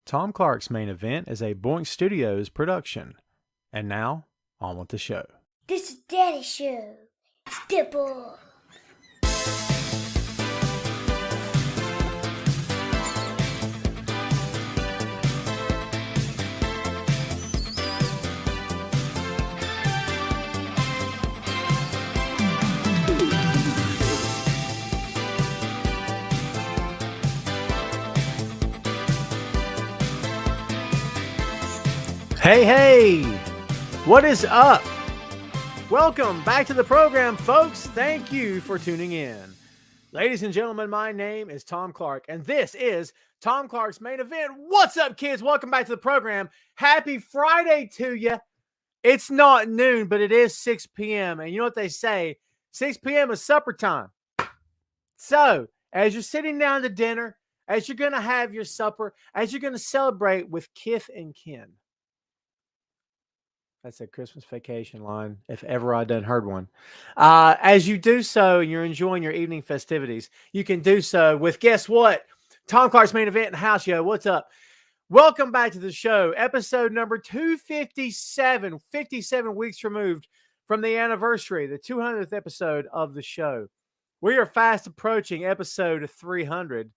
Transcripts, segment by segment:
Tom Clark's Main Event is a Boink Studios production. And now, on with the show. This is Daddy's show. Stipple. Hey, what is up? Welcome back to the program, folks. Thank you for tuning in. Ladies and gentlemen, my name is Tom Clark, and this is Tom Clark's Main Event. What's up, kids? Welcome back to the program. Happy Friday to you. It's not noon, but it is 6 p.m. And you know what they say? 6 p.m. is supper time. So, as you're sitting down to dinner, as you're going to have your supper, as you're going to celebrate with kith and kin. That's a Christmas vacation line, if ever I done heard one. As you do so and you're enjoying your evening festivities, you can do so with, guess what? Tom Clark's Main Event and House Show. What's up? Welcome back to the show. Episode number 257, 57 weeks removed from the anniversary, the 200th episode of the show. We are fast approaching episode 300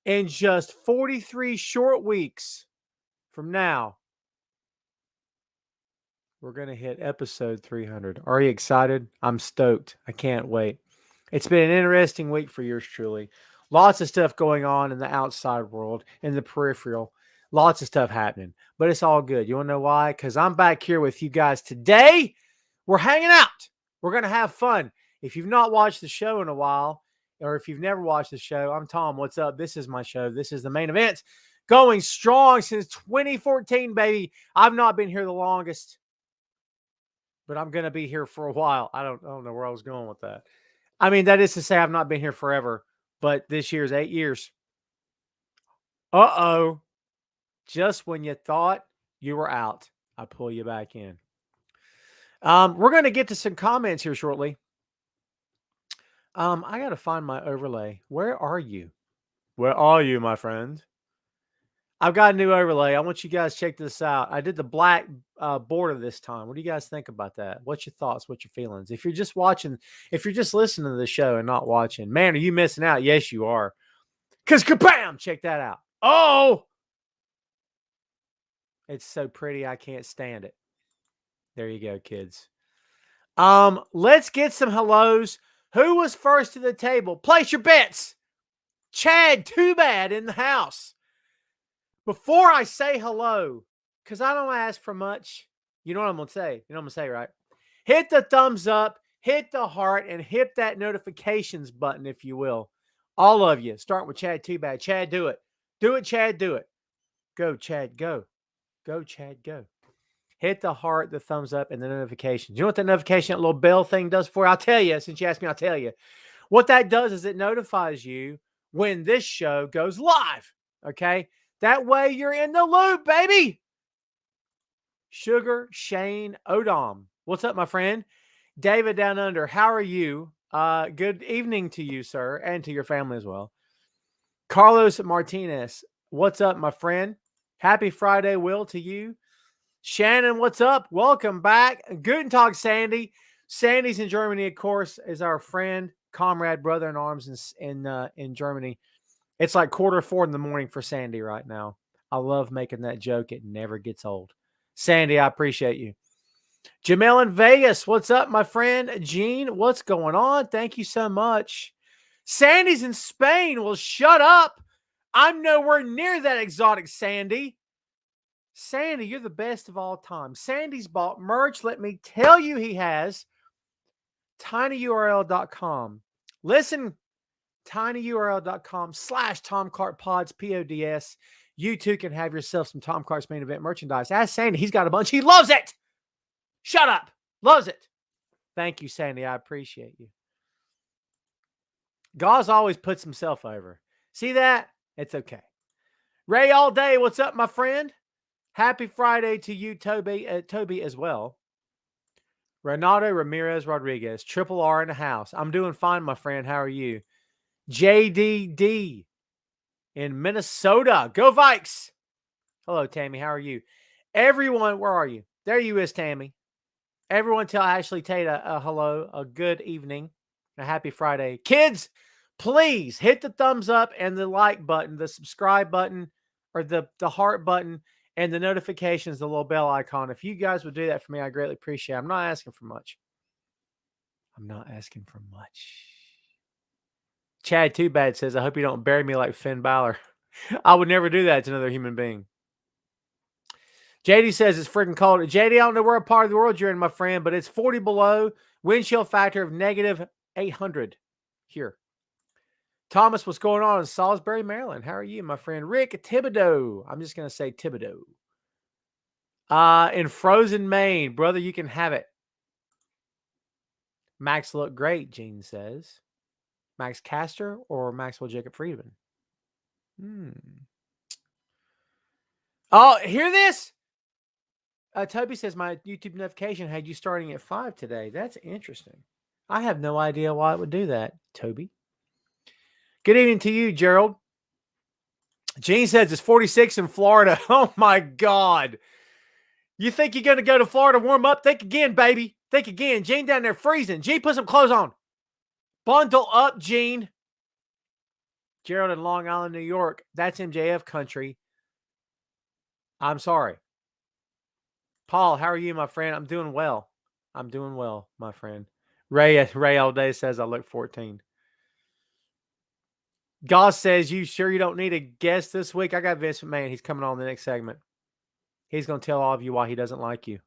in just 43 short weeks from now. We're going to hit episode 300. Are you excited? I'm stoked. I can't wait. It's been an interesting week for yours truly. Lots of stuff going on in the outside world, in the peripheral. Lots of stuff happening, but it's all good. You want to know why? Because I'm back here with you guys today. We're hanging out. We're going to have fun. If you've not watched the show in a while, or if you've never watched the show, I'm Tom. What's up? This is my show. This is the Main Event. Going strong since 2014, baby. I've not been here the longest, but I'm going to be here for a while. I don't know where I was going with that. I mean, that is to say I've not been here forever, but this year's 8 years. Uh-oh. Just when you thought you were out, I pull you back in. We're going to get to some comments here shortly. I got to find my overlay. Where are you? Where are you, my friend? I've got a new overlay. I want you guys to check this out. I did the black border this time. What do you guys think about that? What's your thoughts? What's your feelings? If you're just watching, if you're just listening to the show and not watching, man, are you missing out? Yes, you are. Because kabam! Check that out. Oh! It's so pretty, I can't stand it. There you go, kids. Let's get some hellos. Who was first to the table? Place your bets. Chad, too bad, in the house. Before I say hello, because I don't ask for much, you know what I'm going to say? You know what I'm going to say, right? Hit the thumbs up, hit the heart, and hit that notifications button, if you will. All of you, starting with Chad, too bad. Chad, do it. Do it, Chad, do it. Go, Chad, go. Go, Chad, go. Hit the heart, the thumbs up, and the notifications. You know what that notification, that little bell thing does for you? I'll tell you. Since you asked me, I'll tell you. What that does is it notifies you when this show goes live, okay? That way you're in the loop, baby. Sugar Shane Odom. What's up, my friend? David Down Under, how are you? Good evening to you, sir, and to your family as well. Carlos Martinez, what's up, my friend? Happy Friday, Will, to you. Shannon, what's up? Welcome back. Guten Tag, Sandy. Sandy's in Germany, of course, is our friend, comrade, brother in arms in Germany. It's like 3:45 in the morning for Sandy right now. I love making that joke. It never gets old. Sandy, I appreciate you. Jamel in Vegas, what's up, my friend? Gene, what's going on? Thank you so much. Sandy's in Spain. Well, shut up. I'm nowhere near that exotic, Sandy. Sandy, you're the best of all time. Sandy's bought merch. Let me tell you, he has. tinyurl.com. Listen, tinyurl.com/Tom Clark Pods, PODS. You too can have yourself some Tom Clark's Main Event merchandise. Ask Sandy. He's got a bunch. He loves it. Shut up. Loves it. Thank you, Sandy. I appreciate you. Gauze always puts himself over. See that? It's okay. Ray all day. What's up, my friend? Happy Friday to you, Toby as well. Renato Ramirez Rodriguez, Triple R in the house. I'm doing fine, my friend. How are you? JDD in Minnesota. Go Vikes. Hello, Tammy. How are you? Everyone, where are you? There you is, Tammy. Everyone tell Ashley Tate a hello, a good evening, a happy Friday. Kids, please hit the thumbs up and the like button, the subscribe button, or the heart button, and the notifications, the little bell icon. If you guys would do that for me, I greatly appreciate it. I'm not asking for much. I'm not asking for much. Chad Too Bad says, I hope you don't bury me like Finn Balor. I would never do that to another human being. JD says it's freaking cold. JD, I don't know where part of the world you're in, my friend, but it's 40 below, wind chill factor of negative 800 here. Thomas, what's going on in Salisbury, Maryland? How are you, my friend? Rick Thibodeau. I'm just going to say Thibodeau. In Frozen, Maine. Brother, you can have it. Max looked great, Gene says. Max Caster or Maxwell Jacob Friedman? Oh, hear this? Toby says, my YouTube notification had you starting at 5 today. That's interesting. I have no idea why it would do that, Toby. Good evening to you, Gerald. Gene says it's 46 in Florida. Oh, my God. You think you're going to go to Florida, warm up? Think again, baby. Think again. Gene down there freezing. Gene, put some clothes on. Bundle up, Gene. Gerald in Long Island, New York. That's MJF country. I'm sorry. Paul, how are you, my friend? I'm doing well. I'm doing well, my friend. Ray all day says I look 14. Goss says, you sure you don't need a guest this week? I got Vince McMahon. He's coming on the next segment. He's going to tell all of you why he doesn't like you.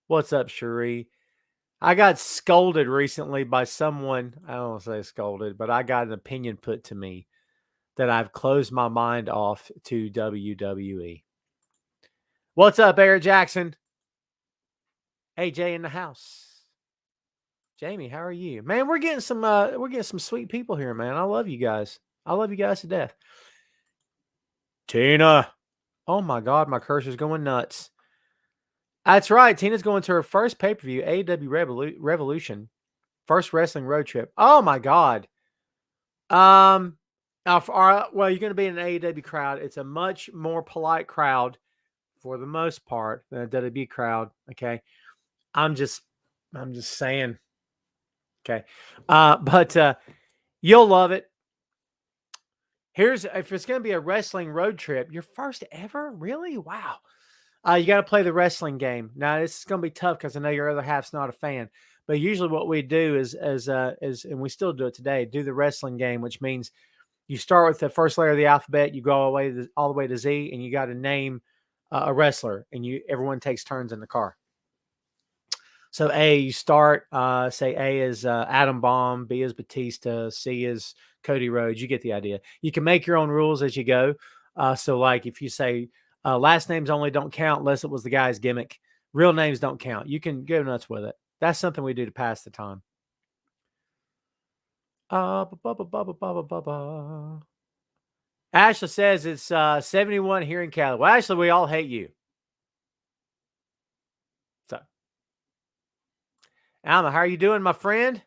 What's up, Cherie? I got scolded recently by someone. I don't want to say scolded, but I got an opinion put to me that I've closed my mind off to WWE. What's up, Eric Jackson? AJ in the house. Jamie, how are you? Man, we're getting some sweet people here, man. I love you guys. I love you guys to death. Tina. Oh my God, my cursor's going nuts. That's right. Tina's going to her first pay-per-view, AEW Revolution. First wrestling road trip. Oh my God. Well, you're going to be in an AEW crowd. It's a much more polite crowd for the most part than a WWE crowd. Okay. I'm just saying. Okay. But you'll love it. If it's going to be a wrestling road trip, your first ever? Really? Wow. You got to play the wrestling game. Now, this is going to be tough because I know your other half's not a fan. But usually what we do is, and we still do it today, do the wrestling game, which means you start with the first letter of the alphabet, you go all the way to Z, and you got to name a wrestler, and everyone takes turns in the car. So A, you start, say A is Adam Bomb, B is Batista, C is Cody Rhodes. You get the idea. You can make your own rules as you go. So like if you say last names only don't count unless it was the guy's gimmick. Real names don't count. You can go nuts with it. That's something we do to pass the time. Ashley says it's 71 here in Cali. Well, Ashley, we all hate you. So, Alma, how are you doing, my friend?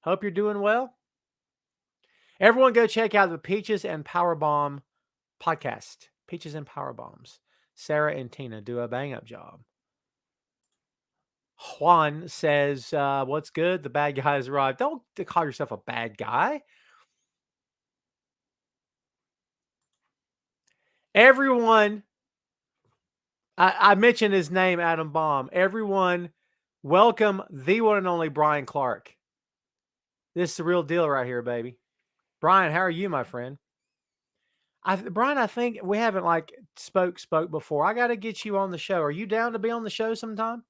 Hope you're doing well. Everyone go check out the Peaches and Powerbomb podcast. Peaches and Powerbombs. Sarah and Tina do a bang-up job. Juan says, what's good? The bad guy has arrived. Don't call yourself a bad guy. Everyone, I mentioned his name, Adam Bomb. Everyone, welcome the one and only Brian Clark. This is the real deal right here, baby. Brian, how are you, my friend? Brian, I think we haven't spoke before. I got to get you on the show. Are you down to be on the show sometime?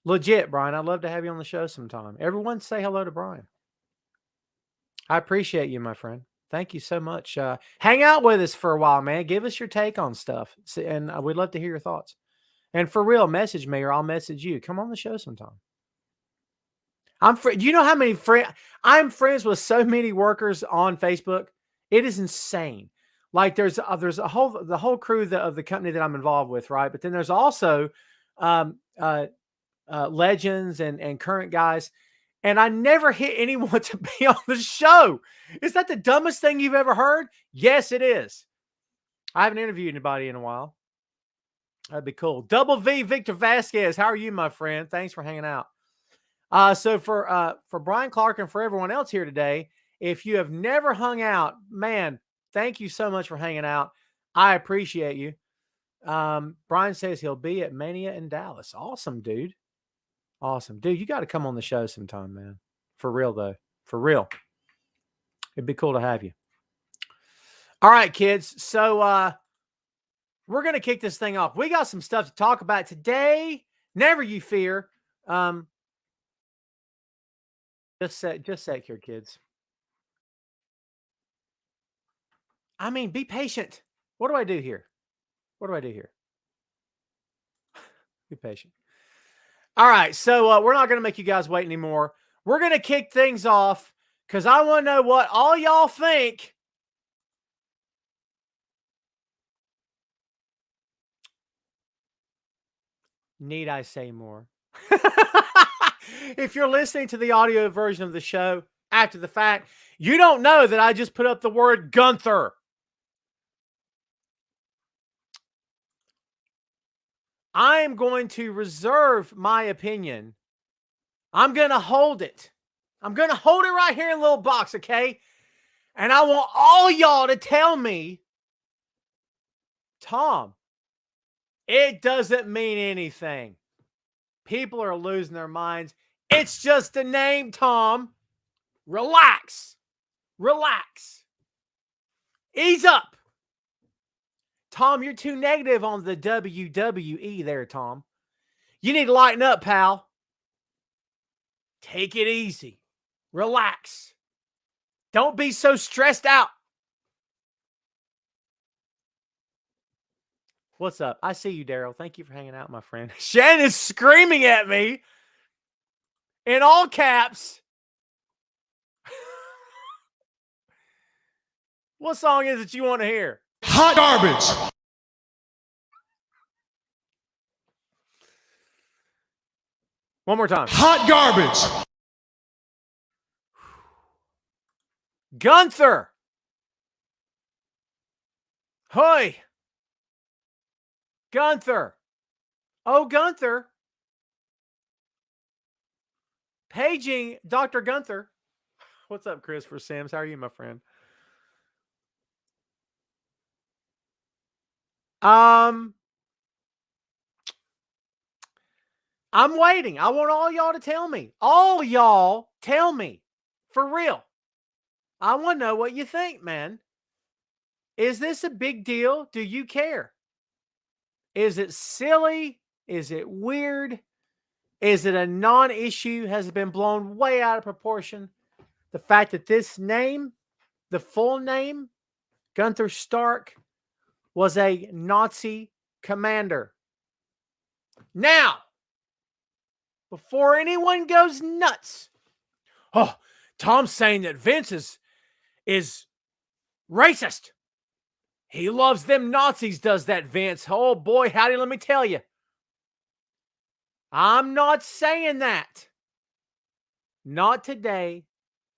Legit, Brian. I'd love to have you on the show sometime. Everyone say hello to Brian. I appreciate you, my friend. Thank you so much. Hang out with us for a while, man. Give us your take on stuff. And we'd love to hear your thoughts. And for real, message me or I'll message you. Come on the show sometime. Do you know how many friends? I'm friends with so many workers on Facebook. It is insane. Like there's the whole crew of the company that I'm involved with, right? But then there's also legends and current guys. And I never hit anyone to be on the show. Is that the dumbest thing you've ever heard? Yes, it is. I haven't interviewed anybody in a while. That'd be cool. Double V Victor Vasquez. How are you, my friend? Thanks for hanging out. So for Brian Clark and for everyone else here today, if you have never hung out, man, thank you so much for hanging out. I appreciate you. Brian says he'll be at Mania in Dallas. Awesome, dude. Awesome. Dude, you got to come on the show sometime, man. For real, though. For real. It'd be cool to have you. All right, kids. So we're going to kick this thing off. We got some stuff to talk about today. Never you fear. Just sec here, kids. I mean, be patient. What do I do here? What do I do here? Be patient. All right, so we're not going to make you guys wait anymore. We're going to kick things off because I want to know what all y'all think. Need I say more? If you're listening to the audio version of the show after the fact, you don't know that I just put up the word Gunther. I am going to reserve my opinion. I'm going to hold it. I'm going to hold it right here in a little box, okay? And I want all y'all to tell me, Tom, it doesn't mean anything. People are losing their minds. It's just a name, Tom. Relax. Relax. Ease up. Tom, you're too negative on the WWE there, Tom. You need to lighten up, pal. Take it easy. Relax. Don't be so stressed out. What's up? I see you, Daryl. Thank you for hanging out, my friend. Shannon is screaming at me in all caps. What song is it you want to hear? Hot garbage. One more time. Hot garbage. Gunther. Hoy. Gunther. Oh, Gunther. Paging Dr. Gunther. What's up, Christopher Sims? How are you, my friend? I'm waiting. I want all y'all to tell me. All y'all tell me. For real. I want to know what you think, man. Is this a big deal? Do you care? Is it silly? Is it weird? Is it a non-issue? Has it been blown way out of proportion? The fact that this name, the full name, Gunther Stark, was a Nazi commander. Now, before anyone goes nuts, oh, Tom's saying that Vince is racist. He loves them Nazis, does that Vince? Oh boy, howdy, let me tell you. I'm not saying that. Not today,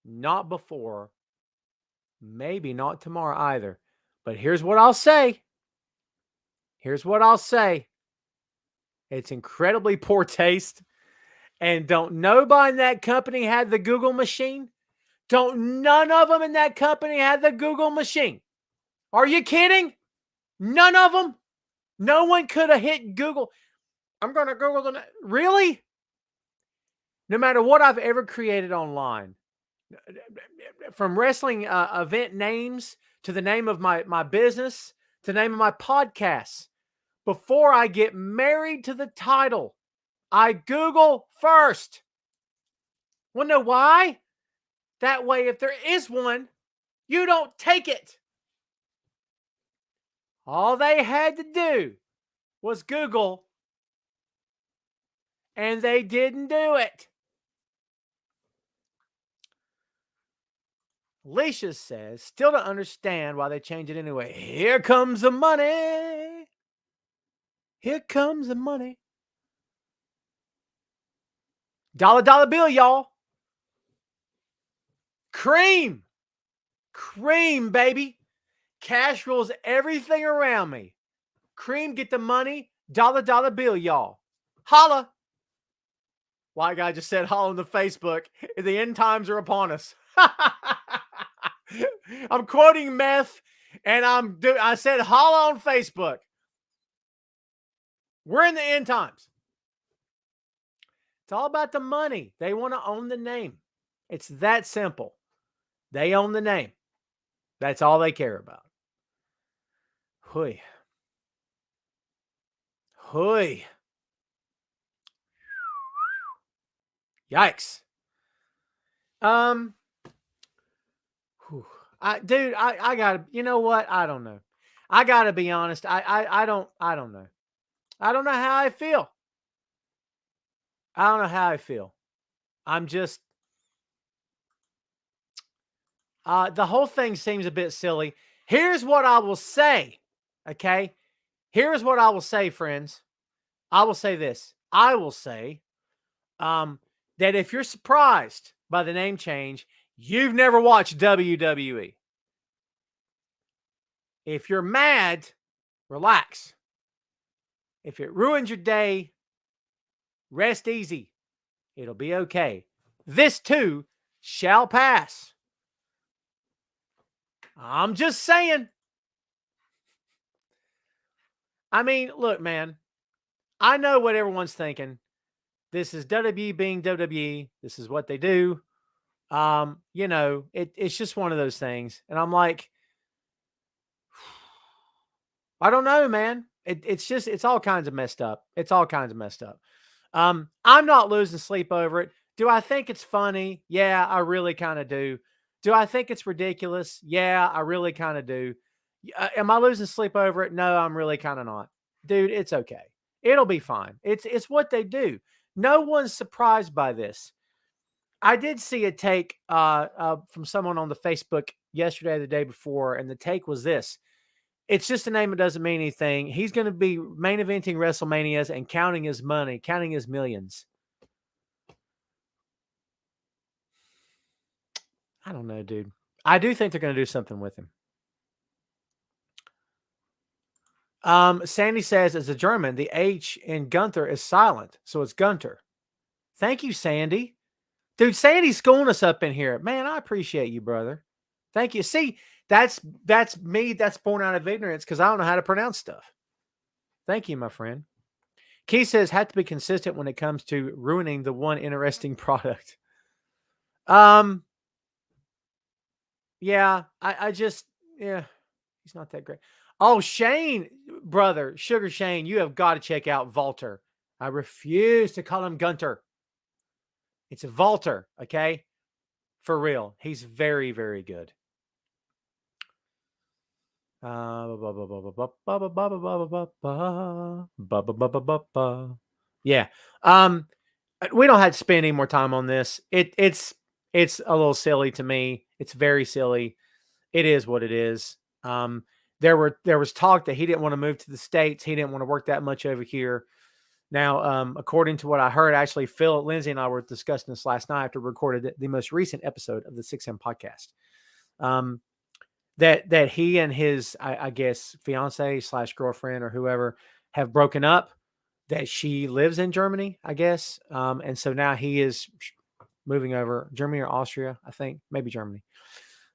not before, maybe not tomorrow either. But here's what I'll say. Here's what I'll say. It's incredibly poor taste. And don't nobody in that company have the Google machine? Don't none of them in that company have the Google machine? Are you kidding? None of them? No one could have hit Google. I'm going to Google the... Really? No matter what I've ever created online, from wrestling event names to the name of my business, to the name of my podcast, before I get married to the title, I Google first. Want to know why? That way, if there is one, you don't take it. All they had to do was Google, and they didn't do it. Alicia says, still don't understand why they changed it anyway. Here comes the money. Here comes the money. Dollar bill, y'all. Cream. Cream, baby. Cash rules everything around me. Cream, get the money. Dollar, dollar bill, y'all. Holla. White guy just said holla on the Facebook. The end times are upon us. I'm quoting meth, and I said holla on Facebook. We're in the end times. It's all about the money. They want to own the name. It's that simple. They own the name. That's all they care about. Hui. Hui. Yikes. I gotta, you know what? I don't know. I gotta be honest. I don't know. I don't know how I feel. I don't know how I feel. I'm just, the whole thing seems a bit silly. Here's what I will say. Okay. Here's what I will say, friends. I will say this. I will say, that if you're surprised by the name change, you've never watched WWE. If you're mad, relax. If it ruins your day, rest easy. It'll be okay. This too shall pass. I'm just saying. I mean, look, man, I know what everyone's thinking. This is WWE being WWE. This is what they do. It's just one of those things. And I'm like, I don't know, man. It's all kinds of messed up. It's all kinds of messed up. I'm not losing sleep over it. Do I think it's funny? Yeah, I really kind of do. Do I think it's ridiculous? Yeah, I really kind of do. Am I losing sleep over it? No, I'm really kind of not. Dude, it's okay. It'll be fine. It's what they do. No one's surprised by this. I did see a take from someone on the Facebook yesterday or the day before, and the take was this. It's just a name that doesn't mean anything. He's going to be main eventing WrestleManias and counting his money, counting his millions. I don't know, dude. I do think they're going to do something with him. Sandy says, as a German, the H in Gunther is silent, so it's Gunter. Thank you, Sandy. Dude, Sandy's schooling us up in here. Man, I appreciate you, brother. Thank you. See, that's me. That's born out of ignorance because I don't know how to pronounce stuff. Thank you, my friend. Keith says, have to be consistent when it comes to ruining the one interesting product. Yeah, he's not that great. Oh, Shane, brother, Sugar Shane, you have got to check out Walter. I refuse to call him Gunter. It's a Walter, okay? For real. He's very, very good. Yeah. We don't have to spend any more time on this. It's a little silly to me. It's very silly. It is what it is. There was talk that he didn't want to move to the States. He didn't want to work that much over here. Now, according to what I heard, actually, Phil, Lindsay, and I were discussing this last night after we recorded the most recent episode of the 6M podcast. That he and his, I guess, fiance / girlfriend or whoever have broken up. That she lives in Germany, I guess, and so now he is moving over Germany or Austria, I think, maybe Germany.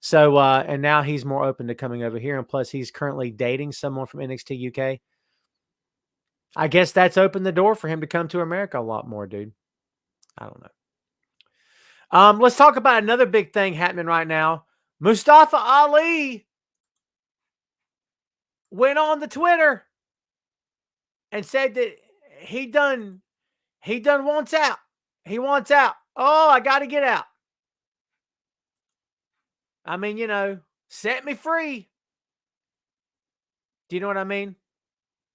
So, and now he's more open to coming over here, and plus he's currently dating someone from NXT UK. I guess that's opened the door for him to come to America a lot more, dude. I don't know. Let's talk about another big thing happening right now. Mustafa Ali went on the Twitter and said that he done wants out. He wants out. Oh, I got to get out. I mean, set me free. Do you know what I mean?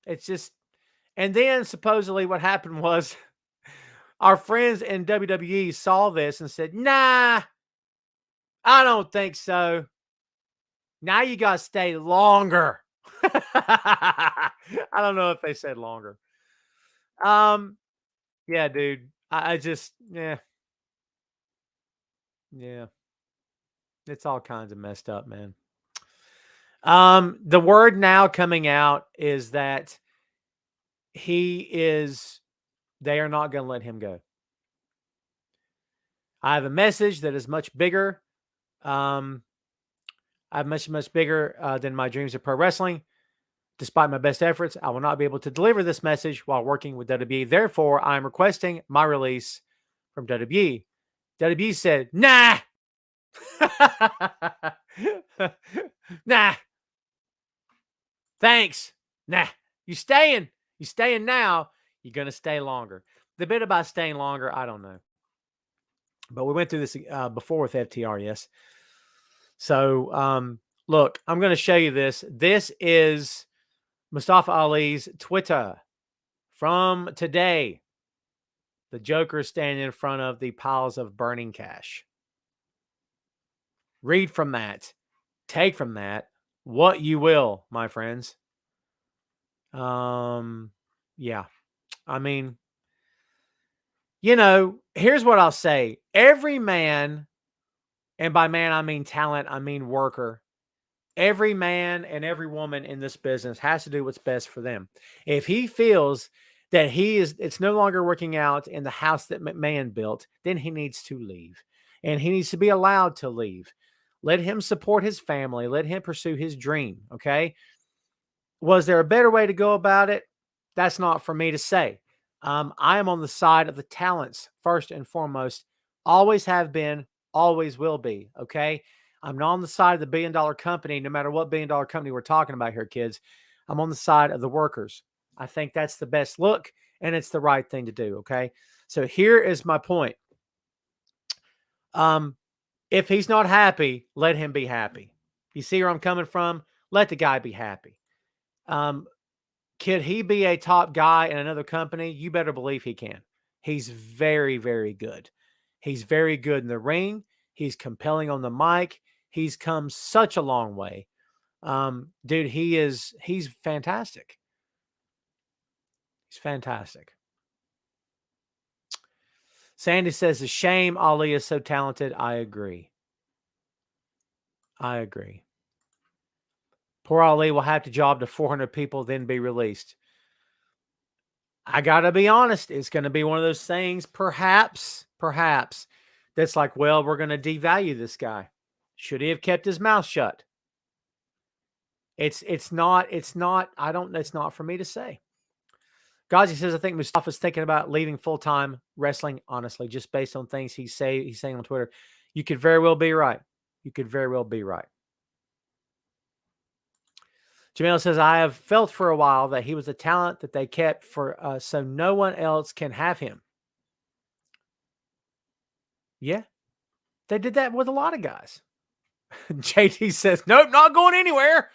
It's just, and then supposedly what happened was our friends in WWE saw this and said, nah, I don't think so. Now you got to stay longer. I don't know if they said longer. Yeah, dude. I just, yeah. It's all kinds of messed up, man. The word now coming out is that they are not going to let him go. I have a message that is much bigger. I'm much bigger than my dreams of pro wrestling. Despite my best efforts, I will not be able to deliver this message while working with WWE. Therefore, I am requesting my release from WWE. WWE said, nah. Nah. Thanks. Nah. You staying now. You're going to stay longer. The bit about staying longer, I don't know. But we went through this before with FTR, yes. So, look, I'm going to show you this. This is Mustafa Ali's Twitter from today. The Joker standing in front of the piles of burning cash. Read from that. Take from that what you will, my friends. Yeah. I mean, here's what I'll say. Every man, and by man I mean talent, I mean worker. Every man and every woman in this business has to do what's best for them. If he feels that it's no longer working out in the house that McMahon built, then he needs to leave. And he needs to be allowed to leave. Let him support his family. Let him pursue his dream. Okay. Was there a better way to go about it? That's not for me to say. I am on the side of the talents first and foremost. Always have been, always will be. Okay. I'm not on the side of the $1 billion company, no matter what $1 billion company we're talking about here, kids. I'm on the side of the workers. I think that's the best look, and it's the right thing to do, okay? So here is my point. If he's not happy, let him be happy. You see where I'm coming from? Let the guy be happy. Could he be a top guy in another company? You better believe he can. He's very, very good. He's very good in the ring. He's compelling on the mic. He's come such a long way. Dude, he's fantastic. He's fantastic. Sandy says, a shame Ali is so talented. I agree. Poor Ali will have to job to 400 people, then be released. I got to be honest. It's going to be one of those things, perhaps, that's like, well, we're going to devalue this guy. Should he have kept his mouth shut? It's not for me to say. Ghazi says, I think Mustafa's thinking about leaving full-time wrestling, honestly, just based on things he's saying on Twitter. You could very well be right. Jamil says, I have felt for a while that he was a talent that they kept for so no one else can have him. Yeah. They did that with a lot of guys. JT says, nope, not going anywhere.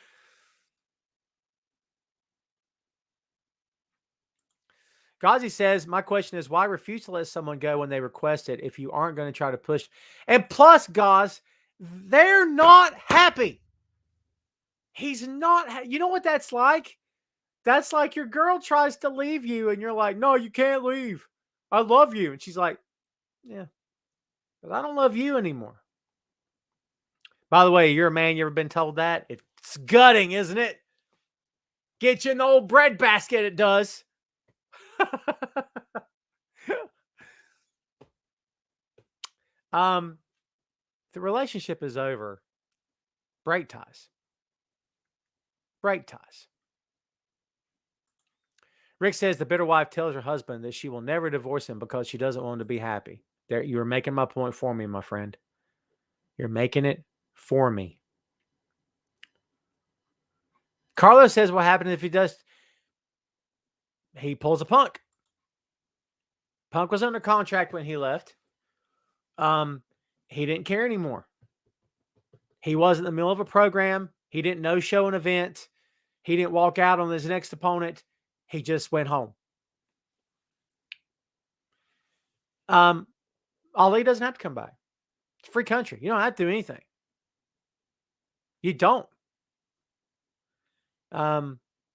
Ghazi says, my question is, why refuse to let someone go when they request it if you aren't going to try to push? And plus, Gaz, they're not happy. He's not. You know what that's like? That's like your girl tries to leave you and you're like, no, you can't leave. I love you. And she's like, yeah, but I don't love you anymore. By the way, you're a man. You ever been told that? It's gutting, isn't it? Get you in the old bread basket. It does. The relationship is over. Break ties. Rick says the bitter wife tells her husband that she will never divorce him because she doesn't want him to be happy. There, you are making my point for me, my friend. You're making it for me. Carlos says what happens if he does. He pulls a Punk. Punk was under contract when he left. He didn't care anymore. He was in the middle of a program. He didn't no-show an event. He didn't walk out on his next opponent. He just went home. Ali doesn't have to come back. It's a free country. You don't have to do anything. You don't.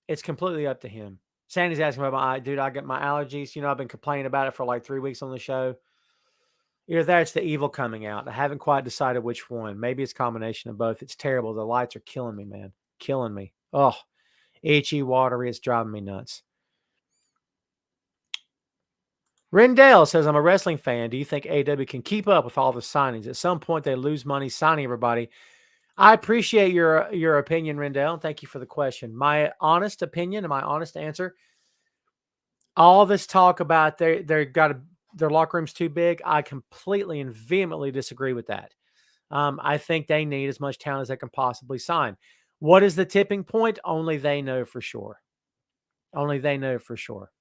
It's completely up to him. Sandy's asking about my eye. Dude, I get my allergies. I've been complaining about it for like 3 weeks on the show. Either that's the evil coming out. I haven't quite decided which one. Maybe it's a combination of both. It's terrible. The lights are killing me, man. Killing me. Oh, itchy, watery. It's driving me nuts. Rendell says, I'm a wrestling fan. Do you think AEW can keep up with all the signings? At some point, they lose money signing everybody. I appreciate your opinion, Rendell. Thank you for the question. My honest opinion and my honest answer, all this talk about their locker room's too big, I completely and vehemently disagree with that. I think they need as much talent as they can possibly sign. What is the tipping point? Only they know for sure. Only they know for sure.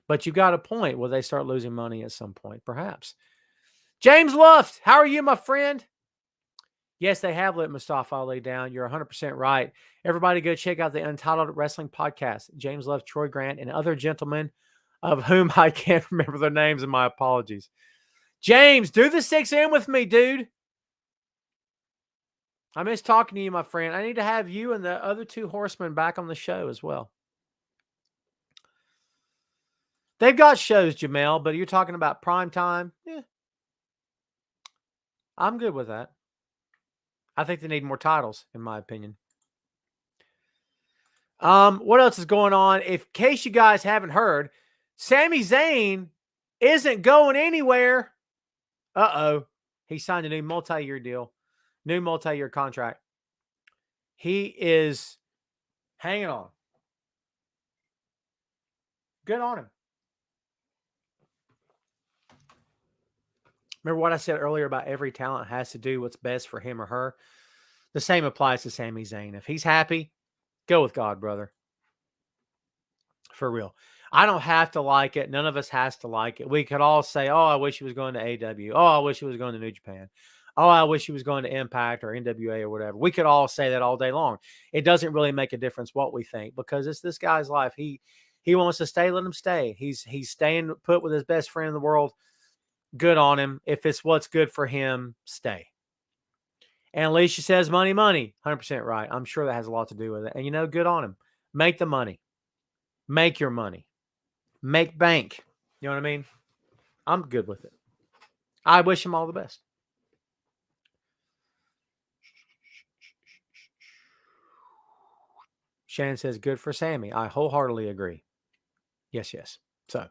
But you got a point. Will they start losing money at some point? Perhaps. James Luft, how are you, my friend? Yes, they have let Mustafa Ali down. You're 100% right. Everybody go check out the Untitled Wrestling Podcast. James Luft, Troy Grant, and other gentlemen of whom I can't remember their names, and my apologies. James, do the 6M with me, dude. I miss talking to you, my friend. I need to have you and the other two horsemen back on the show as well. They've got shows, Jamel, but you're talking about prime time? Yeah. I'm good with that. I think they need more titles, in my opinion. What else is going on? In case you guys haven't heard, Sami Zayn isn't going anywhere. Uh-oh. He signed a new multi-year deal. New multi-year contract. He is hanging on. Good on him. Remember what I said earlier about every talent has to do what's best for him or her? The same applies to Sami Zayn. If he's happy, go with God, brother. For real. I don't have to like it. None of us has to like it. We could all say, oh, I wish he was going to AW. Oh, I wish he was going to New Japan. Oh, I wish he was going to Impact or NWA or whatever. We could all say that all day long. It doesn't really make a difference what we think because it's this guy's life. He wants to stay, let him stay. He's staying put with his best friend in the world. Good on him. If it's what's good for him, stay. And Alicia says money, money. 100% right. I'm sure that has a lot to do with it. And, good on him. Make the money. Make your money. Make bank. You know what I mean? I'm good with it. I wish him all the best. Shannon says, good for Sami. I wholeheartedly agree. Yes. So,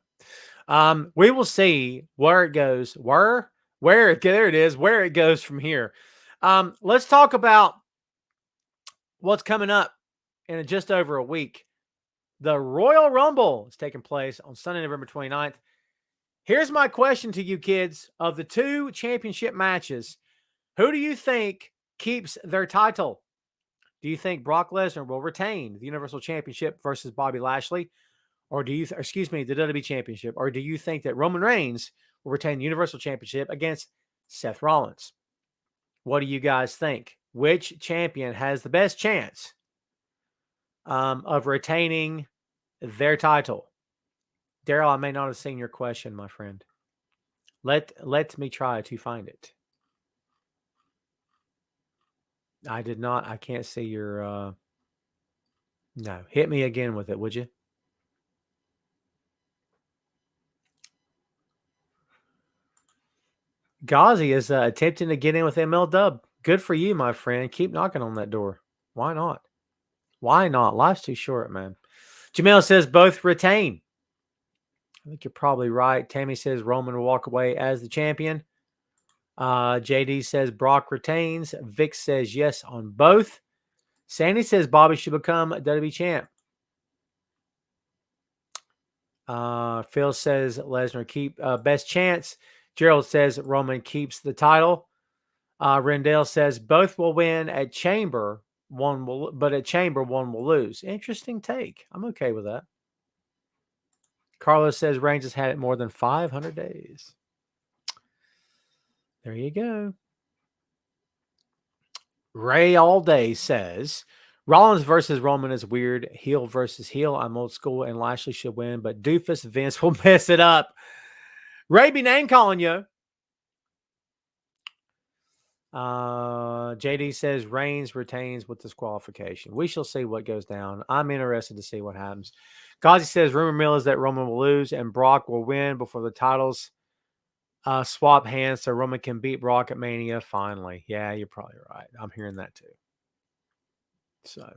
we will see where it goes. There it is, where it goes from here. Let's talk about what's coming up in just over a week. The Royal Rumble is taking place on Sunday, November 29th. Here's my question to you kids. Of the two championship matches, who do you think keeps their title? Do you think Brock Lesnar will retain the Universal Championship versus Bobby Lashley? Or the WWE Championship? Or do you think that Roman Reigns will retain the Universal Championship against Seth Rollins? What do you guys think? Which champion has the best chance of retaining their title? Daryl, I may not have seen your question, my friend. Let me try to find it. I did not. I can't see your... No. Hit me again with it, would you? Ghazi is attempting to get in with ML Dub. Good for you, my friend. Keep knocking on that door. Why not? Why not? Life's too short, man. Jamel says both retain. I think you're probably right. Tammy says Roman will walk away as the champion. JD says Brock retains. Vic says yes on both. Sandy says Bobby should become a WWE champ. Phil says Lesnar keep best chance. Gerald says Roman keeps the title. Rendell says both will win at Chamber. But at Chamber, one will lose. Interesting take. I'm okay with that. Carlos says Reigns has had it more than 500 days. There you go. Ray All Day says Rollins versus Roman is weird. Heel versus heel. I'm old school and Lashley should win, but Doofus Vince will mess it up. Ray be name calling you. JD says Reigns retains with disqualification. We shall see what goes down. I'm interested to see what happens. Ghazi says rumor mill is that Roman will lose and Brock will win before the titles swap hands so Roman can beat Brock at Mania finally. Yeah, you're probably right. I'm hearing that too. So,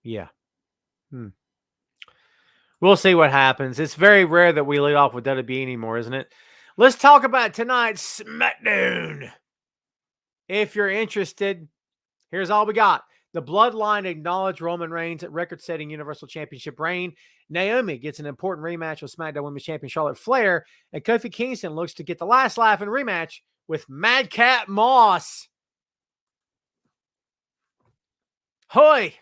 yeah. We'll see what happens. It's very rare that we lead off with WWE anymore, isn't it? Let's talk about tonight's SmackDown. If you're interested, here's all we got. The Bloodline acknowledge Roman Reigns' record-setting Universal Championship reign. Naomi gets an important rematch with SmackDown Women's Champion Charlotte Flair. And Kofi Kingston looks to get the last laugh in rematch with Madcap Moss. Hoy!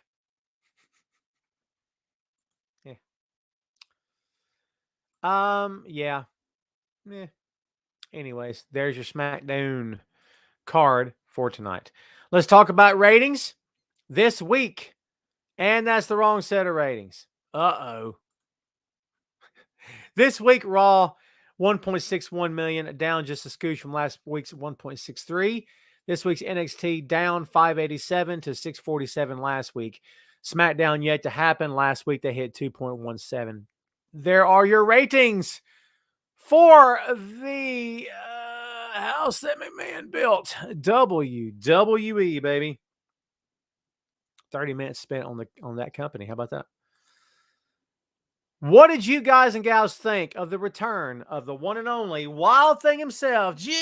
Yeah. Anyways, there's your SmackDown card for tonight. Let's talk about ratings this week. And that's the wrong set of ratings. Uh-oh. This week, Raw, 1.61 million, down just a scooch from last week's 1.63. This week's NXT down 587 to 647 last week. SmackDown yet to happen. Last week, they hit 2.17. There are your ratings for the house that McMahon built. WWE, baby. 30 minutes spent on that company. How about that? What did you guys and gals think of the return of the one and only Wild Thing himself, Jon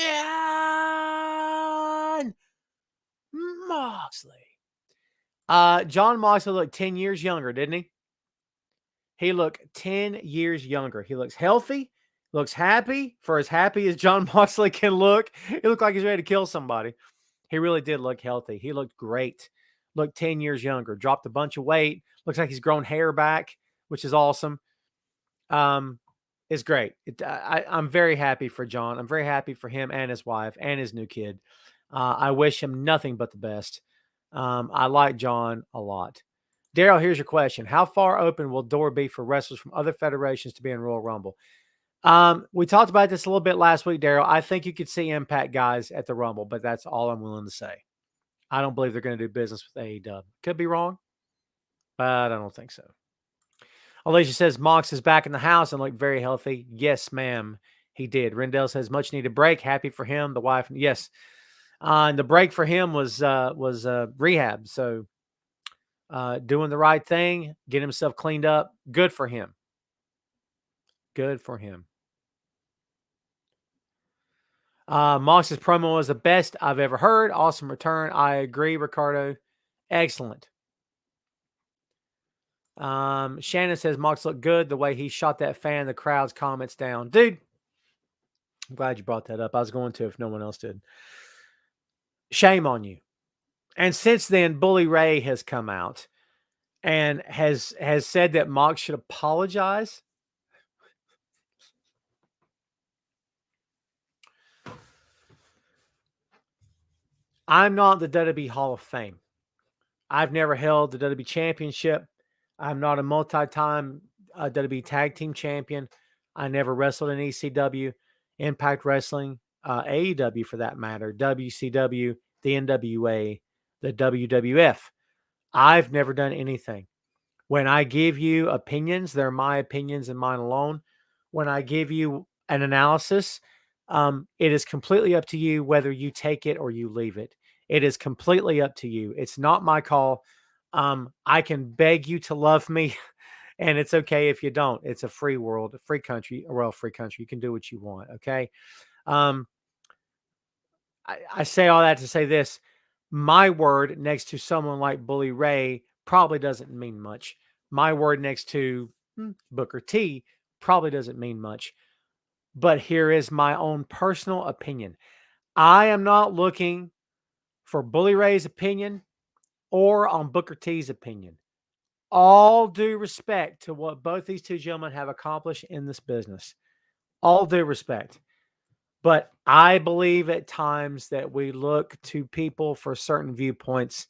Moxley? Jon Moxley looked 10 years younger, didn't he? He looked 10 years younger. He looks healthy, looks happy, for as happy as Jon Moxley can look. He looked like he's ready to kill somebody. He really did look healthy. He looked great. Looked 10 years younger. Dropped a bunch of weight. Looks like he's grown hair back, which is awesome. It's great. I'm very happy for Jon. I'm very happy for him and his wife and his new kid. I wish him nothing but the best. I like Jon a lot. Daryl, here's your question. How far open will door be for wrestlers from other federations to be in Royal Rumble? We talked about this a little bit last week, Daryl. I think you could see Impact guys at the Rumble, but that's all I'm willing to say. I don't believe they're going to do business with AEW. Could be wrong, but I don't think so. Alicia says Mox is back in the house and looked very healthy. Yes, ma'am, he did. Rendell says much needed break. Happy for him. The wife, yes. And the break for him was rehab. So doing the right thing, get himself cleaned up. Good for him. Good for him. Mox's promo was the best I've ever heard. Awesome return. I agree, Ricardo. Excellent. Shannon says Mox looked good. The way he shot that fan, the crowd's comments down. Dude, I'm glad you brought that up. I was going to if no one else did. Shame on you. And since then, Bully Ray has come out and has said that Mox should apologize. I'm not the WWE Hall of Fame. I've never held the WWE Championship. I'm not a multi-time WWE Tag Team Champion. I never wrestled in ECW, Impact Wrestling, AEW for that matter, WCW, the NWA, the WWF. I've never done anything. When I give you opinions, they're my opinions and mine alone. When I give you an analysis, it is completely up to you whether you take it or you leave it. It is completely up to you. It's not my call. I can beg you to love me, and it's okay if you don't. It's a free world, a free country, a royal free country. You can do what you want, okay? I say all that to say this. My word next to someone like Bully Ray probably doesn't mean much. My word next to Booker T probably doesn't mean much. But here is my own personal opinion. I am not looking for Bully Ray's opinion or on Booker T's opinion. All due respect to what both these two gentlemen have accomplished in this business. All due respect. But I believe at times that we look to people for certain viewpoints.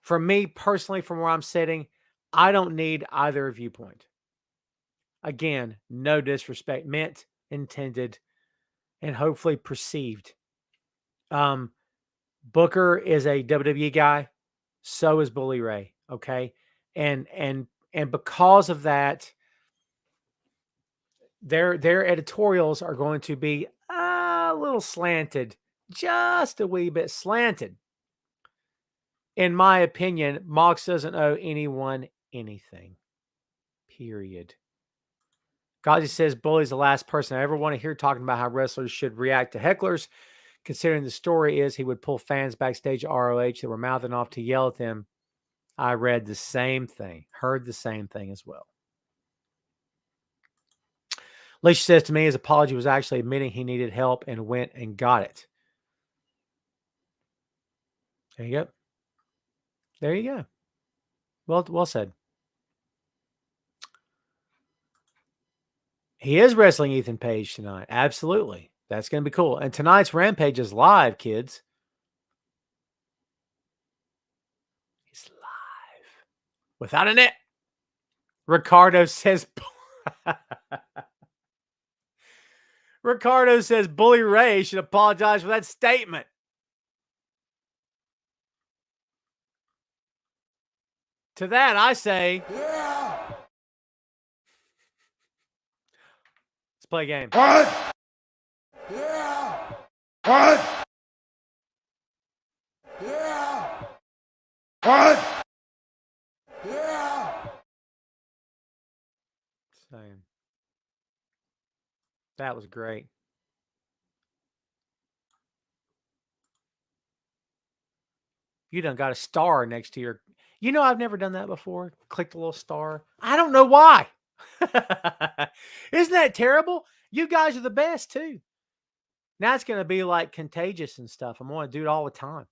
For me personally, from where I'm sitting, I don't need either viewpoint. Again, no disrespect meant, intended, and hopefully perceived. Booker is a WWE guy. So is Bully Ray. Okay. And because of that, their editorials are going to be a a little slanted, just a wee bit slanted. In my opinion, Mox doesn't owe anyone anything. Period. Gazi says, Bully's the last person I ever want to hear talking about how wrestlers should react to hecklers, considering the story is he would pull fans backstage at ROH that were mouthing off to yell at them. I read the same thing, heard the same thing as well. Alicia says to me his apology was actually admitting he needed help and went and got it. There you go. There you go. Well said. He is wrestling Ethan Page tonight. Absolutely. That's going to be cool. And tonight's Rampage is live, kids. He's live. Without a net. Ricardo says... Ricardo says Bully Ray should apologize for that statement. To that, I say... Yeah. Let's play a game. What? Yeah. What? Yeah. What? Yeah. Same. That was great. You done got a star next to your... You know, I've never done that before. Clicked a little star. I don't know why. Isn't that terrible? You guys are the best, too. Now it's going to be like contagious and stuff. I'm going to do it all the time.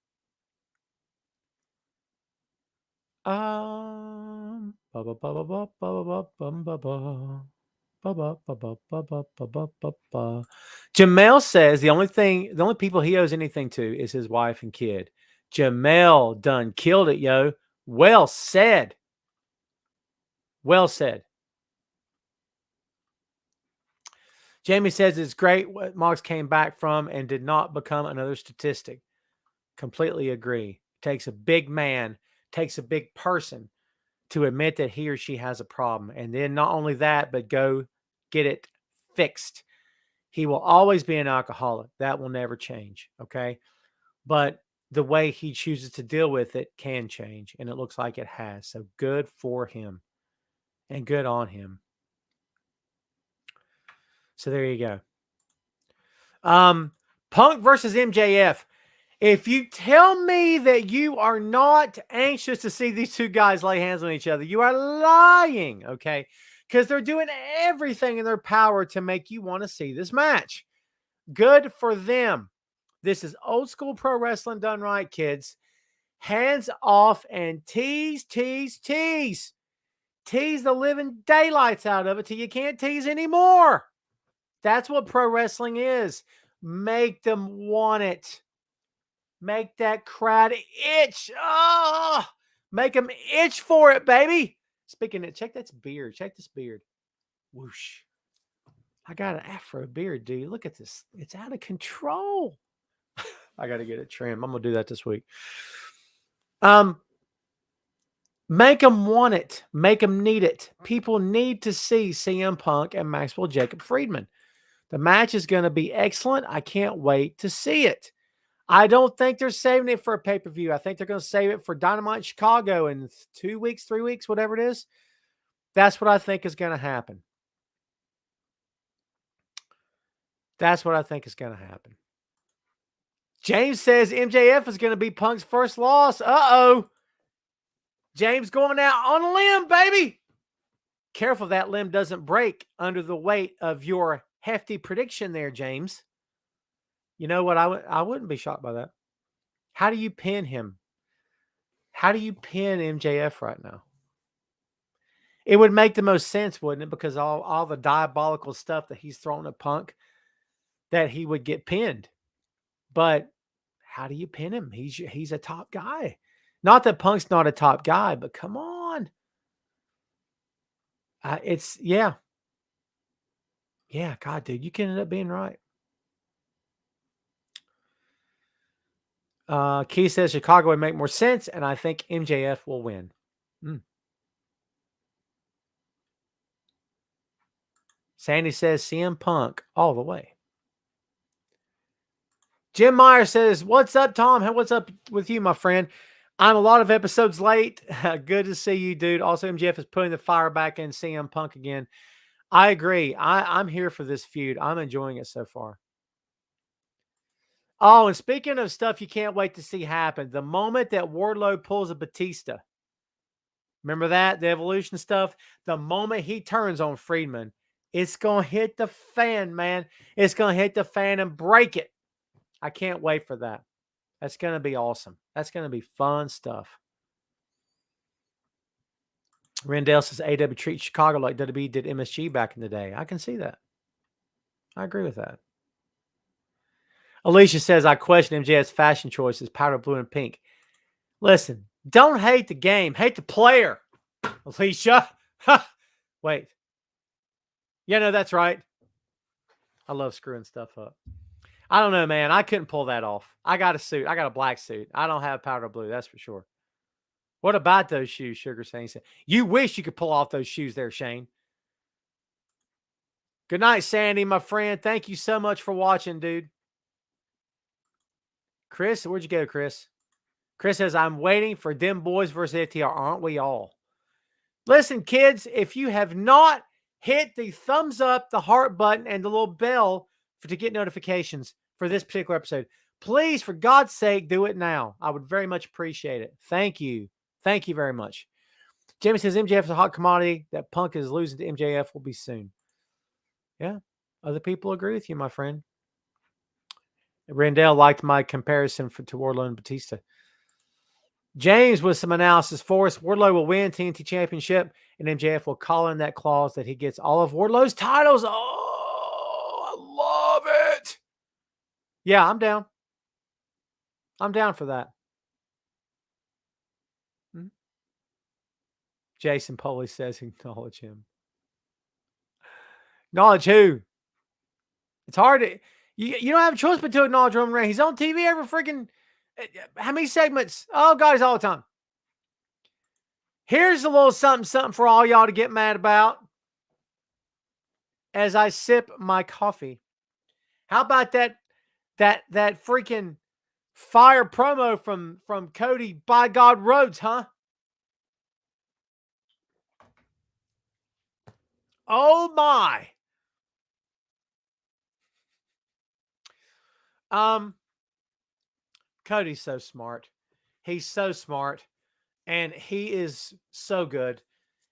Jamel says the only people he owes anything to is his wife and kid. Jamel done killed it, yo. Well said. Well said. Jamie says it's great what Mox came back from and did not become another statistic. Completely agree. Takes a big man, takes a big person to admit that he or she has a problem. And then not only that, but go get it fixed. He will always be an alcoholic. That will never change. Okay. But the way he chooses to deal with it can change. And it looks like it has. So good for him and good on him. So there you go. Punk versus MJF. If you tell me that you are not anxious to see these two guys lay hands on each other, you are lying, okay? Because they're doing everything in their power to make you want to see this match. Good for them. This is old school pro wrestling done right, kids. Hands off and tease, tease, tease. Tease the living daylights out of it till you can't tease anymore. That's what pro wrestling is. Make them want it. Make that crowd itch. Oh, make them itch for it, baby. Speaking of, check that beard. Check this beard. Whoosh. I got an afro beard, dude. Look at this. It's out of control. I got to get it trimmed. I'm going to do that this week. Make them want it. Make them need it. People need to see CM Punk and Maxwell Jacob Friedman. The match is going to be excellent. I can't wait to see it. I don't think they're saving it for a pay-per-view. I think they're going to save it for Dynamite Chicago in 2 weeks, 3 weeks, whatever it is. That's what I think is going to happen. That's what I think is going to happen. James says MJF is going to be Punk's first loss. Uh-oh. James going out on a limb, baby. Careful that limb doesn't break under the weight of your hefty prediction there, James. You know what? I wouldn't be shocked by that. How do you pin him? How do you pin MJF right now? It would make the most sense, wouldn't it? Because all the diabolical stuff that he's thrown at Punk, that he would get pinned. But how do you pin him? He's a top guy. Not that Punk's not a top guy, but come on. Yeah. Yeah, God, dude, you can end up being right. Key says Chicago would make more sense, and I think MJF will win. Sandy says CM Punk all the way. Jim Meyer says, what's up, Tom? What's up with you, my friend? I'm a lot of episodes late. Good to see you, dude. Also, MJF is putting the fire back in CM Punk again. I agree. I'm here for this feud. I'm enjoying it so far. Oh, and speaking of stuff you can't wait to see happen, the moment that Wardlow pulls a Batista, remember that? The Evolution stuff? The moment he turns on Friedman, it's going to hit the fan, man. It's going to hit the fan and break it. I can't wait for that. That's going to be awesome. That's going to be fun stuff. Rendell says AW treats Chicago like WWE did MSG back in the day. I can see that. I agree with that. Alicia says, I question MJF's fashion choices, powder blue and pink. Listen, don't hate the game. Hate the player. Alicia. Wait. Yeah, no, that's right. I love screwing stuff up. I don't know, man. I couldn't pull that off. I got a suit. I got a black suit. I don't have powder blue. That's for sure. What about those shoes, Sugar Shane said? You wish you could pull off those shoes there, Shane. Good night, Sandy, my friend. Thank you so much for watching, dude. Chris, where'd you go, Chris? Chris says, I'm waiting for them boys versus FTR. Aren't we all? Listen, kids, if you have not hit the thumbs up, the heart button, and the little bell to get notifications for this particular episode, please, for God's sake, do it now. I would very much appreciate it. Thank you. Thank you very much. Jamie says, MJF is a hot commodity. That Punk is losing to MJF will be soon. Yeah. Other people agree with you, my friend. Rendell liked my comparison to Wardlow and Batista. James with some analysis for us. Wardlow will win TNT Championship, and MJF will call in that clause that he gets all of Wardlow's titles. Oh, I love it. Yeah, I'm down. I'm down for that. Jason Poley says acknowledge him. Acknowledge who? It's hard to... You don't have a choice but to acknowledge Roman Reigns. He's on TV every freaking... How many segments? Oh, God, he's all the time. Here's a little something for all y'all to get mad about as I sip my coffee. How about that freaking fire promo from Cody by God Rhodes, huh? Oh my. Cody's so smart. He's so smart. And he is so good.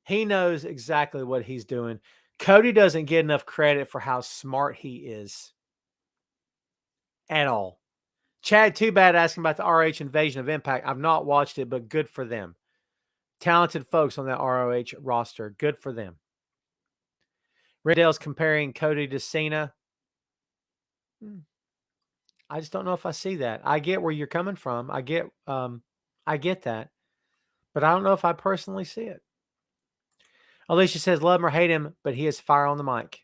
He knows exactly what he's doing. Cody doesn't get enough credit for how smart he is. At all. Chad Too Bad asking about the RH Invasion of Impact. I've not watched it, but good for them. Talented folks on that ROH roster. Good for them. Rendell's comparing Cody to Cena. I just don't know if I see that. I get where you're coming from. I get that. But I don't know if I personally see it. Alicia says, love him or hate him, but he is fire on the mic.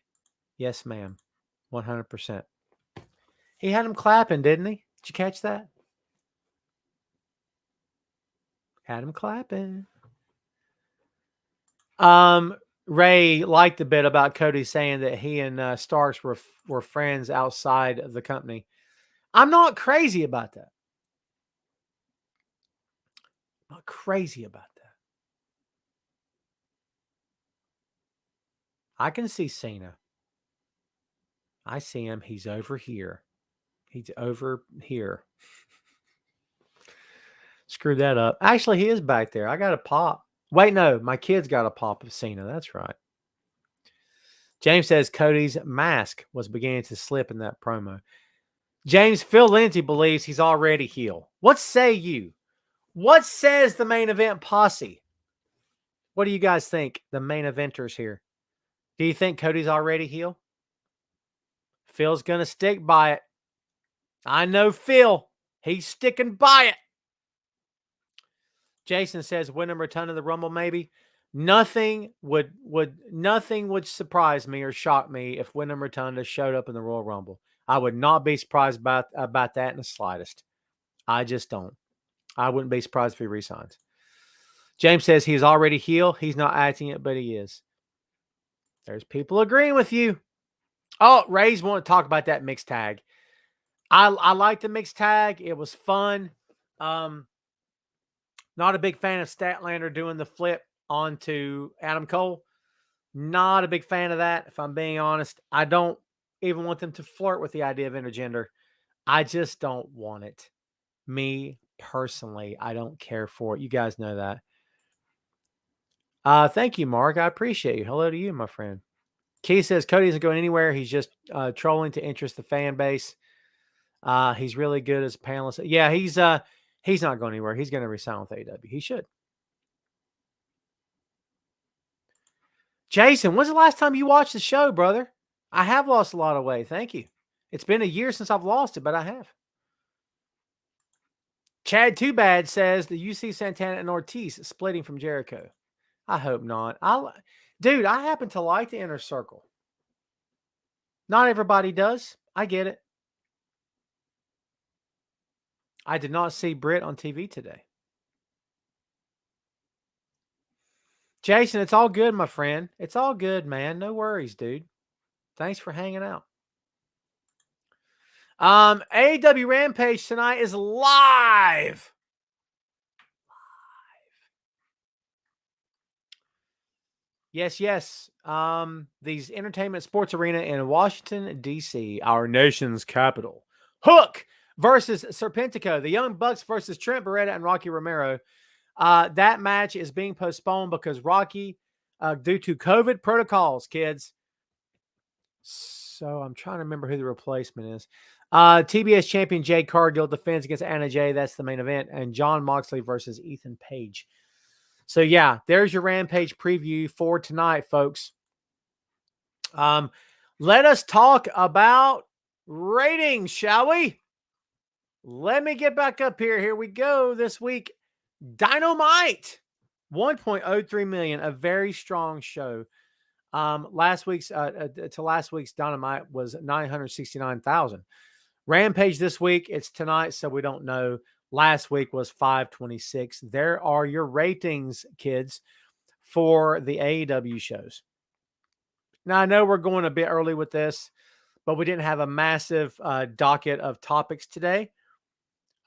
Yes, ma'am. 100%. He had him clapping, didn't he? Did you catch that? Had him clapping. Ray liked the bit about Cody saying that he and Starks were friends outside of the company. I'm not crazy about that. I'm not crazy about that. I can see Cena. I see him. He's over here. He's over here. Screw that up. Actually, he is back there. I got a pop. Wait, no. My kid's got a pop of Cena. That's right. James says Cody's mask was beginning to slip in that promo. James, Phil Lindsay believes he's already heel. What say you? What says the main event posse? What do you guys think? The main eventers here. Do you think Cody's already heel? Phil's going to stick by it. I know Phil. He's sticking by it. Jason says Wyndham return to the Rumble maybe. Nothing would surprise me or shock me if Wyndham Rotunda showed up in the Royal Rumble. I would not be surprised about that in the slightest. I just don't. I wouldn't be surprised if he resigns. James says he's already heel. He's not acting it, but he is. There's people agreeing with you. Oh, Ray's want to talk about that mixed tag. I like the mixed tag. It was fun. Not a big fan of Statlander doing the flip onto Adam Cole. Not a big fan of that, if I'm being honest. I don't even want them to flirt with the idea of intergender. I just don't want it. Me personally, I don't care for it. You guys know that. Thank you, Mark. I appreciate you. Hello to you, my friend. Keith says Cody isn't going anywhere. He's just trolling to interest the fan base. He's really good as a panelist. Yeah, he's not going anywhere. He's going to resign with AEW. He should. Jason, when's the last time you watched the show, brother? I have lost a lot of weight. Thank you. It's been a year since I've lost it, but I have. Chad Too Bad says the UC Santana and Ortiz splitting from Jericho. I hope not. Dude, I happen to like the Inner Circle. Not everybody does. I get it. I did not see Britt on TV today. Jason, it's all good, my friend. It's all good, man. No worries, dude. Thanks for hanging out. AEW Rampage tonight is live. Yes. These Entertainment Sports Arena in Washington, D.C., our nation's capital. Hook versus Serpentico. The Young Bucks versus Trent Beretta and Rocky Romero. That match is being postponed because Rocky, due to COVID protocols, kids. So I'm trying to remember who the replacement is. TBS champion Jade Cargill defends against Anna Jay. That's the main event. And John Moxley versus Ethan Page. So, yeah, there's your Rampage preview for tonight, folks. Let us talk about ratings, shall we? Let me get back up here. Here we go. This week, Dynamite, 1.03 million, a very strong show. Last week's Dynamite was 969,000. Rampage this week, it's tonight, so we don't know. Last week was 526. There are your ratings, kids, for the AEW shows. Now, I know we're going a bit early with this, but we didn't have a massive docket of topics today.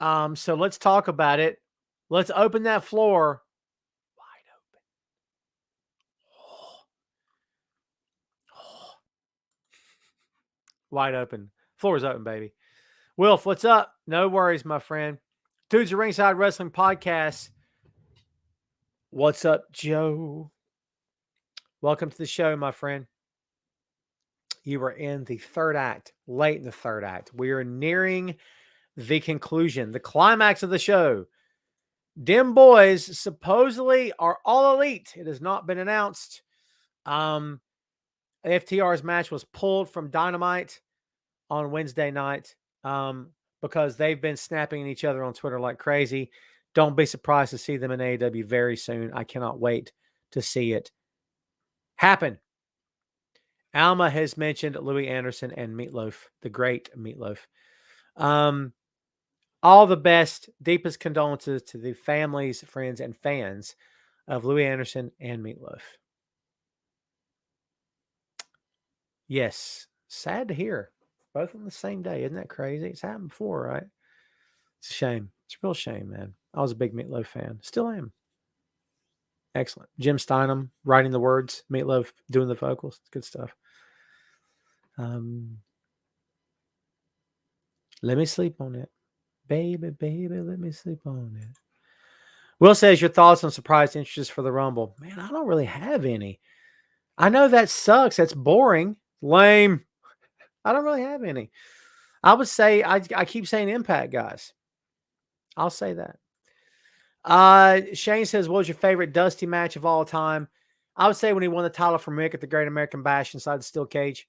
So let's talk about it. Let's open that floor wide open. Wide open. Floor is open, baby. Wilf, what's up? No worries, my friend. Dudes of Ringside Wrestling Podcast. What's up, Joe? Welcome to the show, my friend. You are in the third act, late in the third act. We are nearing the conclusion, the climax of the show. Dem Boys supposedly are all elite. It has not been announced. FTR's match was pulled from Dynamite on Wednesday night because they've been snapping at each other on Twitter like crazy. Don't be surprised to see them in AEW very soon. I cannot wait to see it happen. Alma has mentioned Louis Anderson and Meatloaf, the great Meatloaf. All the best, deepest condolences to the families, friends, and fans of Louis Anderson and Meatloaf. Yes, sad to hear. Both on the same day. Isn't that crazy? It's happened before, right? It's a shame. It's a real shame, man. I was a big Meatloaf fan. Still am. Excellent. Jim Steinham writing the words, Meatloaf doing the vocals. It's good stuff. Let me sleep on it. Baby, let me sleep on it. Will says your thoughts on surprise interest for the Rumble. Man, I don't really have any. I know that sucks. That's boring. Lame. I don't really have any. I would say, I keep saying Impact, guys. I'll say that. Shane says, what was your favorite Dusty match of all time? I would say when he won the title from Mick at the Great American Bash inside the steel cage.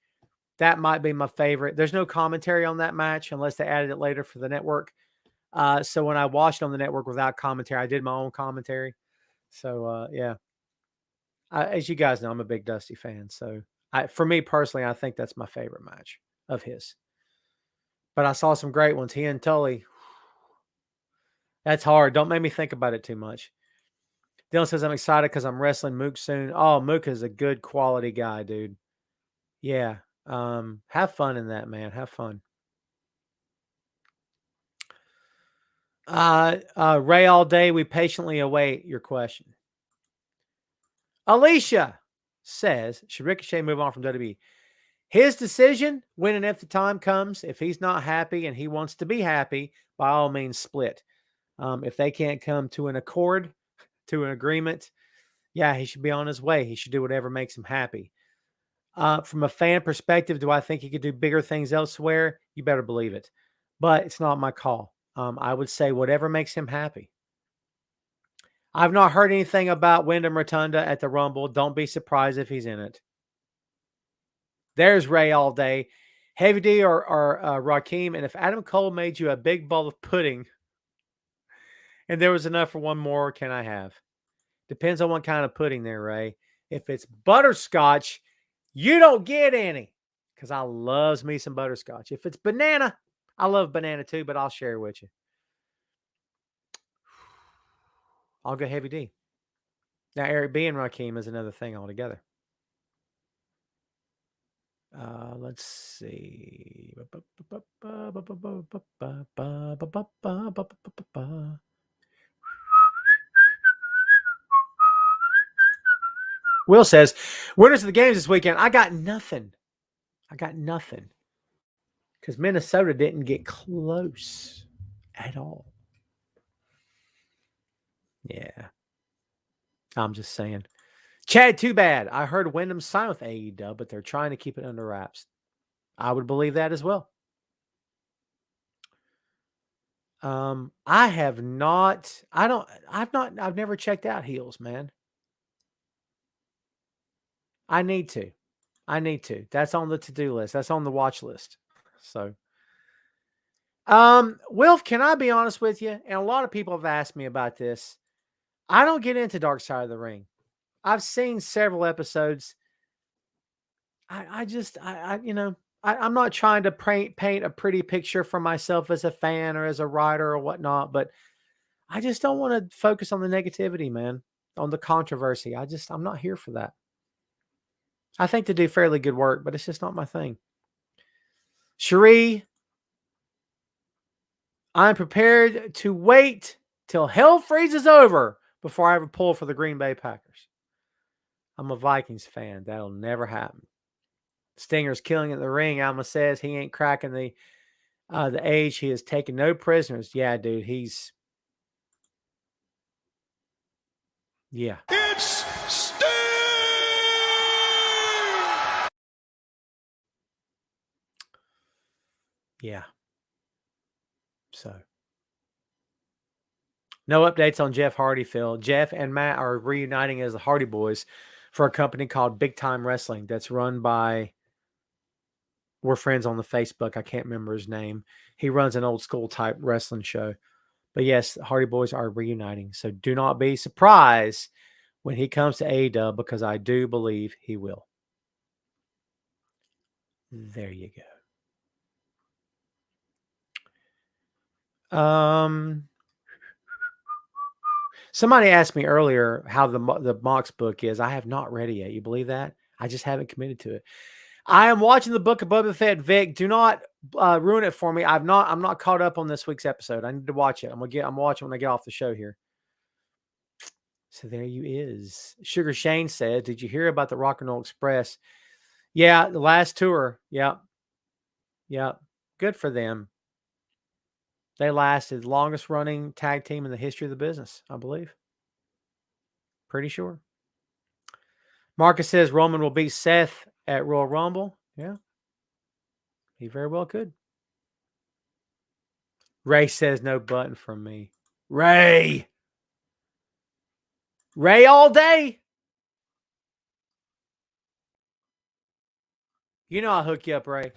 That might be my favorite. There's no commentary on that match unless they added it later for the network. So when I watched on the network without commentary, I did my own commentary. So, yeah. As you guys know, I'm a big Dusty fan. So for me personally, I think that's my favorite match of his. But I saw some great ones. He and Tully. That's hard. Don't make me think about it too much. Dylan says, I'm excited because I'm wrestling Mook soon. Oh, Mook is a good quality guy, dude. Yeah. Have fun in that, man. Have fun. Ray all day. We patiently await your question. Alicia says, should Ricochet move on from WWE? His decision, when and if the time comes, if he's not happy and he wants to be happy, by all means split. If they can't come to an accord, to an agreement, yeah, he should be on his way. He should do whatever makes him happy. From a fan perspective, do I think he could do bigger things elsewhere? You better believe it. But it's not my call. I would say whatever makes him happy. I've not heard anything about Wyndham Rotunda at the Rumble. Don't be surprised if he's in it. There's Ray all day. Heavy D or Raheem. And if Adam Cole made you a big bowl of pudding and there was enough for one more, can I have? Depends on what kind of pudding there, Ray. If it's butterscotch, you don't get any because I loves me some butterscotch. If it's banana, I love banana too, but I'll share it with you. I'll go Heavy D. Now, Eric B and Raheem is another thing altogether. Let's see. Will says, winners of the games this weekend. I got nothing. Because Minnesota didn't get close at all. Yeah. I'm just saying. Chad, too bad. I heard Wyndham sign with AEW, but they're trying to keep it under wraps. I would believe that as well. I've never checked out Heels, man. I need to. That's on the to-do list. That's on the watch list. So, Wilf, can I be honest with you? And a lot of people have asked me about this. I don't get into Dark Side of the Ring. I've seen several episodes. I'm not trying to paint a pretty picture for myself as a fan or as a writer or whatnot, but I just don't want to focus on the negativity, man, on the controversy. I'm not here for that. I think they do fairly good work, but it's just not my thing. Cherie, I'm prepared to wait till hell freezes over before I ever pull for the Green Bay Packers. I'm a Vikings fan. That'll never happen. Stinger's killing it in the ring. Alma says he ain't cracking the age. He has taken no prisoners. Yeah, dude, he's... Yeah. It's Sting! Yeah. So. No updates on Jeff Hardy, Phil. Jeff and Matt are reuniting as the Hardy Boys for a company called Big Time Wrestling that's run by... We're friends on the Facebook. I can't remember his name. He runs an old school type wrestling show. But yes, the Hardy Boys are reuniting. So do not be surprised when he comes to AEW because I do believe he will. There you go. Somebody asked me earlier how the Mox book is. I have not read it yet. You believe that? I just haven't committed to it. I am watching the Book of Boba Fett. Vic, do not ruin it for me. I'm not caught up on this week's episode. I need to watch it. I'm watching when I get off the show here. So there you is. Sugar Shane said, "Did you hear about the Rock and Roll Express?" Yeah, the last tour. Yep. Good for them. They lasted longest running tag team in the history of the business, I believe. Pretty sure. Marcus says Roman will beat Seth at Royal Rumble. Yeah. He very well could. Ray says no button from me. Ray all day. You know I'll hook you up, Ray.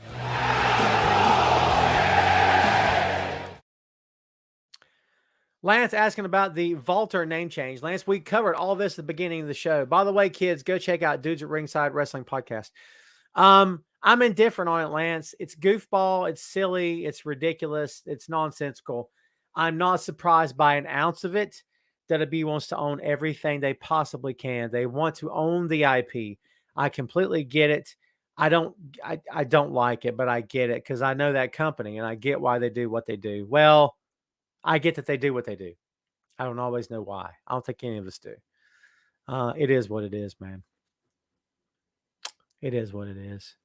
Lance asking about the Vaulter name change. Lance, we covered all this at the beginning of the show. By the way, kids, go check out Dudes at Ringside Wrestling Podcast. I'm indifferent on it, Lance. It's goofball. It's silly. It's ridiculous. It's nonsensical. I'm not surprised by an ounce of it. WWE wants to own everything they possibly can. They want to own the IP. I completely get it. I don't like it, but I get it because I know that company and I get why they do what they do. Well, I get that they do what they do. I don't always know why. I don't think any of us do. It is what it is, man. It is what it is.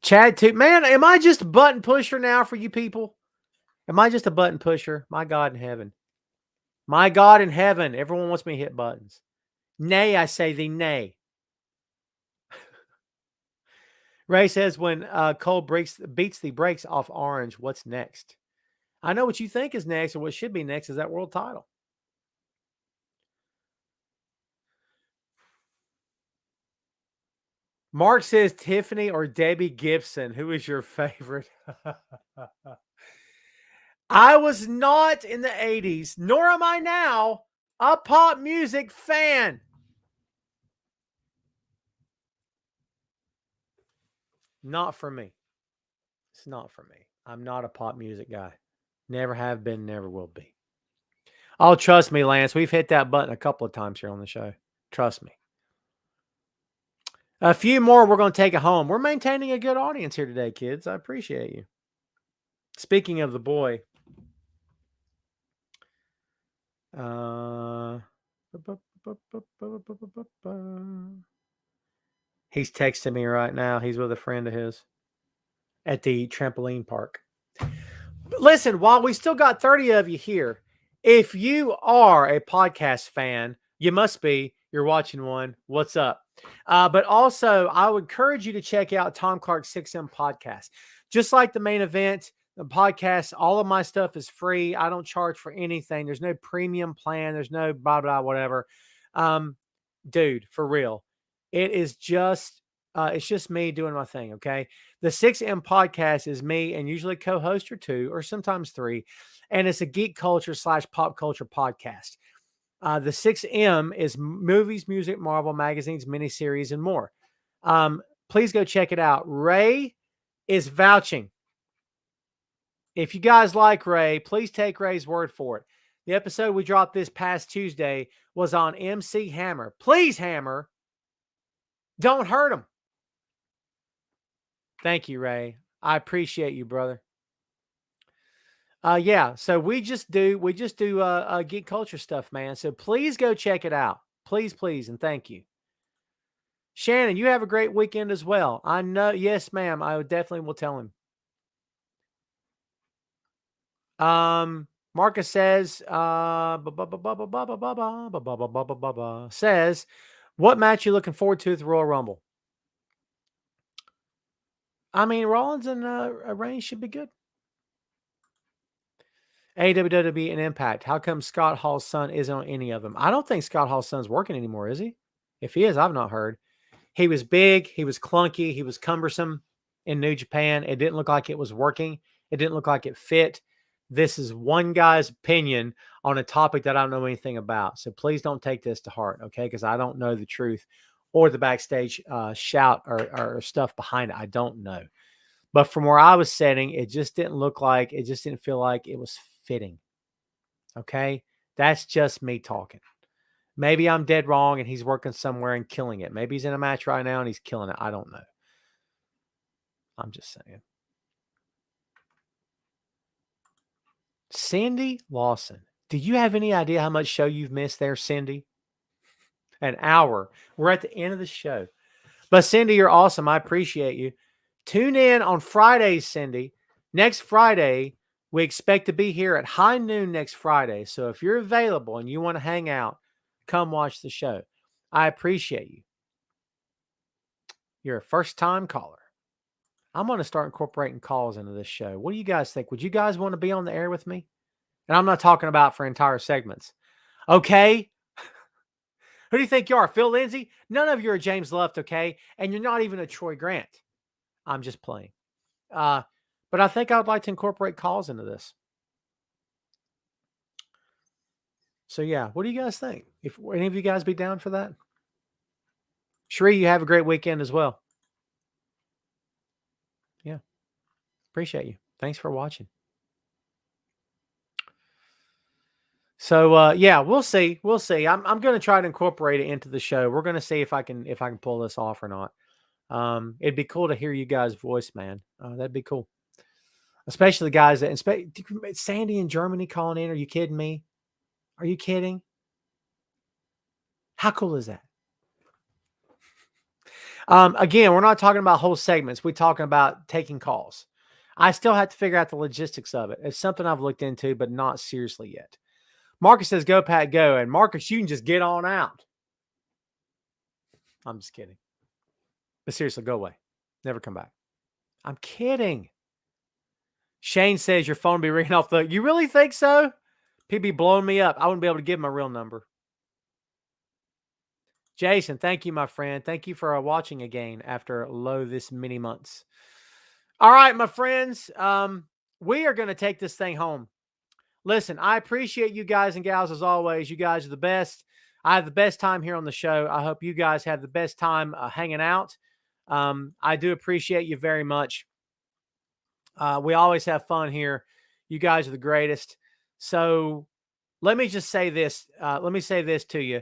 Chad, too. Man, am I just a button pusher now for you people? Am I just a button pusher? My God in heaven. My God in heaven. Everyone wants me to hit buttons. Nay, I say thee, nay. Ray says, when Cole beats the brakes off Orange, what's next? I know what you think is next, or what should be next is that world title. Mark says, Tiffany or Debbie Gibson, who is your favorite? I was not in the 80s, nor am I now, a pop music fan. Not for me. It's not for me. I'm not a pop music guy. Never have been, never will be. Oh, trust me, Lance. We've hit that button a couple of times here on the show. Trust me. A few more, we're going to take it home. We're maintaining a good audience here today, kids. I appreciate you. Speaking of the boy, he's texting me right now. He's with a friend of his at the trampoline park. Listen, while we still got 30 of you here, if you are a podcast fan, you must be. You're watching one. What's up? But also, I would encourage you to check out Tom Clark's 6M podcast. Just like the main event, the podcast, all of my stuff is free. I don't charge for anything. There's no premium plan. There's no blah, blah, whatever. Dude, for real. It is just, it's just me doing my thing, okay? The 6M podcast is me and usually co-host or two or sometimes three. And it's a geek culture / pop culture podcast. The 6M is movies, music, Marvel, magazines, miniseries, and more. Please go check it out. Ray is vouching. If you guys like Ray, please take Ray's word for it. The episode we dropped this past Tuesday was on MC Hammer. Please, Hammer, don't hurt him. Thank you, Ray. I appreciate you, brother. Yeah, so we just do geek culture stuff, man. So please go check it out. Please, please, and thank you. Shannon, you have a great weekend as well. I know, yes, ma'am. I definitely will tell him. Marcus says, says, what match you looking forward to at the Royal Rumble? I mean, Rollins and Reigns should be good. AWWE and Impact. How come Scott Hall's son isn't on any of them? I don't think Scott Hall's son's working anymore, is he? If he is, I've not heard. He was big. He was clunky. He was cumbersome in New Japan. It didn't look like it was working. It didn't look like it fit. This is one guy's opinion on a topic that I don't know anything about. So please don't take this to heart, okay? Because I don't know the truth or the backstage shout or stuff behind it. I don't know. But from where I was sitting, it just didn't look like, it just didn't feel like it was fitting. Okay? That's just me talking. Maybe I'm dead wrong and he's working somewhere and killing it. Maybe he's in a match right now and he's killing it. I don't know. I'm just saying. Cindy Lawson. Do you have any idea how much show you've missed there, Cindy? An hour. We're at the end of the show. But Cindy, you're awesome. I appreciate you. Tune in on Fridays, Cindy. Next Friday, we expect to be here at high noon next Friday. So if you're available and you want to hang out, come watch the show. I appreciate you. You're a first-time caller. I'm going to start incorporating calls into this show. What do you guys think? Would you guys want to be on the air with me? And I'm not talking about for entire segments. Okay? Who do you think you are? Phil Lindsay? None of you are James Luft, okay? And you're not even a Troy Grant. I'm just playing. But I think I would like to incorporate calls into this. So, yeah, what do you guys think? If any of you guys be down for that? Sheree, you have a great weekend as well. Yeah. Appreciate you. Thanks for watching. So, yeah, we'll see. We'll see. I'm going to try to incorporate it into the show. We're going to see if I can pull this off or not. It'd be cool to hear you guys' voice, man. That'd be cool. especially the guys that Sandy in Germany calling in. Are you kidding me? Are you kidding? How cool is that? Again, we're not talking about whole segments. We're talking about taking calls. I still have to figure out the logistics of it. It's something I've looked into, but not seriously yet. Marcus says, go, Pat, go. And Marcus, you can just get on out. I'm just kidding. But seriously, go away. Never come back. I'm kidding. Shane says your phone will be ringing off the... You really think so? People be blowing me up. I wouldn't be able to give my real number. Jason, thank you, my friend. Thank you for watching again after this many months. All right, my friends. We are going to take this thing home. Listen, I appreciate you guys and gals as always. You guys are the best. I have the best time here on the show. I hope you guys have the best time hanging out. I do appreciate you very much. We always have fun here. You guys are the greatest. So let me just say this. Let me say this to you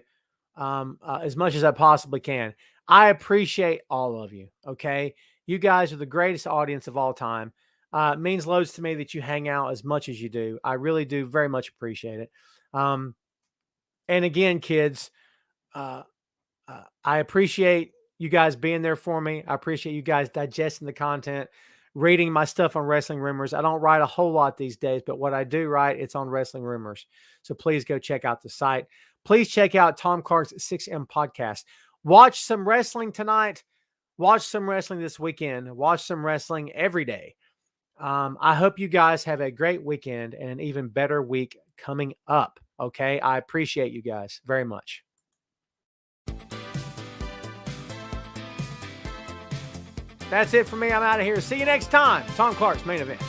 as much as I possibly can. I appreciate all of you. Okay. You guys are the greatest audience of all time. It means loads to me that you hang out as much as you do. I really do very much appreciate it. And again, kids, I appreciate you guys being there for me. I appreciate you guys digesting the content, reading my stuff on Wrestling Rumors. I don't write a whole lot these days, but what I do write, it's on Wrestling Rumors. So please go check out the site. Please check out Tom Clark's 6M podcast. Watch some wrestling tonight. Watch some wrestling this weekend. Watch some wrestling every day. I hope you guys have a great weekend and an even better week coming up. Okay. I appreciate you guys very much. That's it for me. I'm out of here. See you next time. Tom Clark's Main Event.